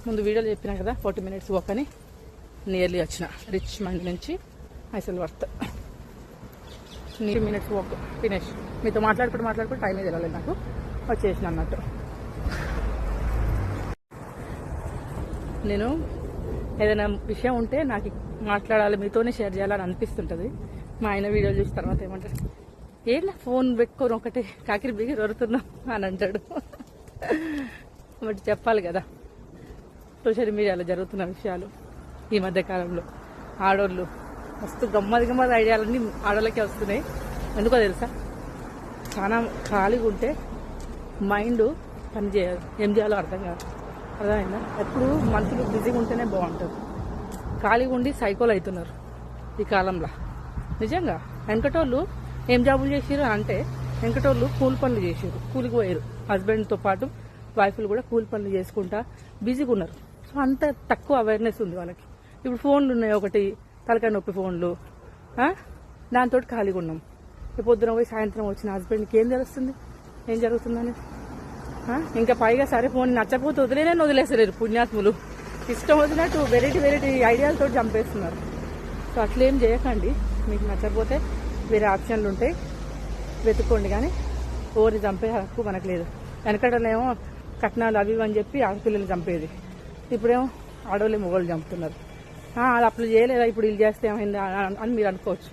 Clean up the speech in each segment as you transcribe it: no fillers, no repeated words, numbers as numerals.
ముందు వీడియోలో చెప్పినా కదా 40 minutes వాక్ అని. నియర్లీ వచ్చిన రిచ్మండ్ నుంచి ఐసల్వర్త్. 3 minutes వాక్ ఫినిష్. మీతో మాట్లాడుకుంటూ టైం ఏది వెళ్ళలేదు నాకు, వచ్చేసిన అన్నట్టు. నేను ఏదైనా విషయం ఉంటే నాకు మాట్లాడాలి, మీతోనే షేర్ చేయాలని అనిపిస్తుంటుంది. మా ఆయన వీడియోలు చూసిన తర్వాత ఏమంటారు, ఏంటా ఫోన్ పెట్టుకొని ఒకటి కాకిరి బిగిరి వరుతున్నాం అని అంటాడు. బట్ చెప్పాలి కదా, సోషల్ మీడియాలో జరుగుతున్న విషయాలు ఈ మధ్య కాలంలో. ఆడోళ్ళు మస్తు గమ్మది ఐడియాలన్నీ ఆడోళ్ళకే వస్తున్నాయి. ఎందుకో తెలుసా, చాలా ఖాళీగా ఉంటే మైండ్ పని చేయదు, ఏం చేయాలో అర్థం కాదు. అర్థమైందా? ఎప్పుడు మనుషులు బిజీగా ఉంటేనే బాగుంటుంది. ఖాళీగా ఉండి సైకోలు అవుతున్నారు ఈ కాలంలో. నిజంగా వెంకటోళ్ళు ఏం జాబులు చేసారు అంటే, వెంకటోళ్ళు కూలి పనులు చేసారు, కూలికి పోయారు. హస్బెండ్తో పాటు వైఫ్లు కూడా కూలి పనులు చేసుకుంటా బిజీగా ఉన్నారు. సో అంత తక్కువ అవేర్నెస్ ఉంది వాళ్ళకి. ఇప్పుడు ఫోన్లు ఉన్నాయి, ఒకటి తలకాయ నొప్పి ఫోన్లు, దాంతో ఖాళీగా ఉన్నాం. పొద్దున పోయి సాయంత్రం వచ్చిన హస్బెండ్కి ఏం తెలుస్తుంది ఏం జరుగుతుందని. ఇంకా పైగా సరే ఫోన్ నచ్చకపోతే వదిలేసలేరు పుణ్యాత్ములు. ఇష్టం వచ్చినట్టు వెరైటీ ఐడియాలతో చంపేస్తున్నారు. సో అట్లేం చేయకండి. మీకు నచ్చకపోతే వేరే ఆప్షన్లు ఉంటాయి, వెతుక్కోండి. కానీ ఓరి చంపే హక్కు మనకు లేదు. వెనకడలేమో కట్నాలు అవి అని చెప్పి ఆడపిల్లలు చంపేది, ఇప్పుడేమో ఆడవాళ్ళే మొగోళ్ళు చంపుతున్నారు. అది అప్పుడు చేయలేదా, ఇప్పుడు వీళ్ళు చేస్తే ఏమైందా అని మీరు అనుకోవచ్చు.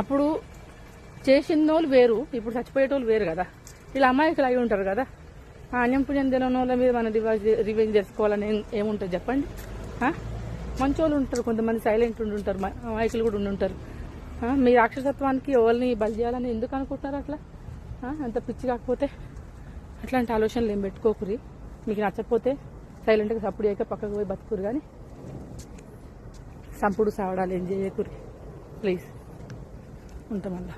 అప్పుడు చేసిన వాళ్ళు వేరు, ఇప్పుడు చచ్చిపోయేటోళ్ళు వేరు కదా. వీళ్ళు అమాయకులు అయి ఉంటారు కదా. అన్యం పుణ్యం తెలియని వాళ్ళ మీద మన రివెంజ్ చేసుకోవాలని ఏముంటుంది చెప్పండి. మంచి వాళ్ళు ఉంటారు, కొంతమంది సైలెంట్ ఉండుంటారు, అమాయకులు కూడా ఉండుంటారు. మీ రాక్షసత్వానికి ఎవరిని బలి చేయాలని ఎందుకు అనుకుంటున్నారు అట్లా? అంత పిచ్చి కాకపోతే అట్లాంటి ఆలోచనలు ఏం పెట్టుకోకురి. మీకు నచ్చకపోతే సైలెంట్గా సప్పుడు చేయక పక్కకు పోయి బతుకురు, కానీ సంపుడు సావడాలు ఏం చేయకురి ప్లీజ్. ఉంటామల్లా.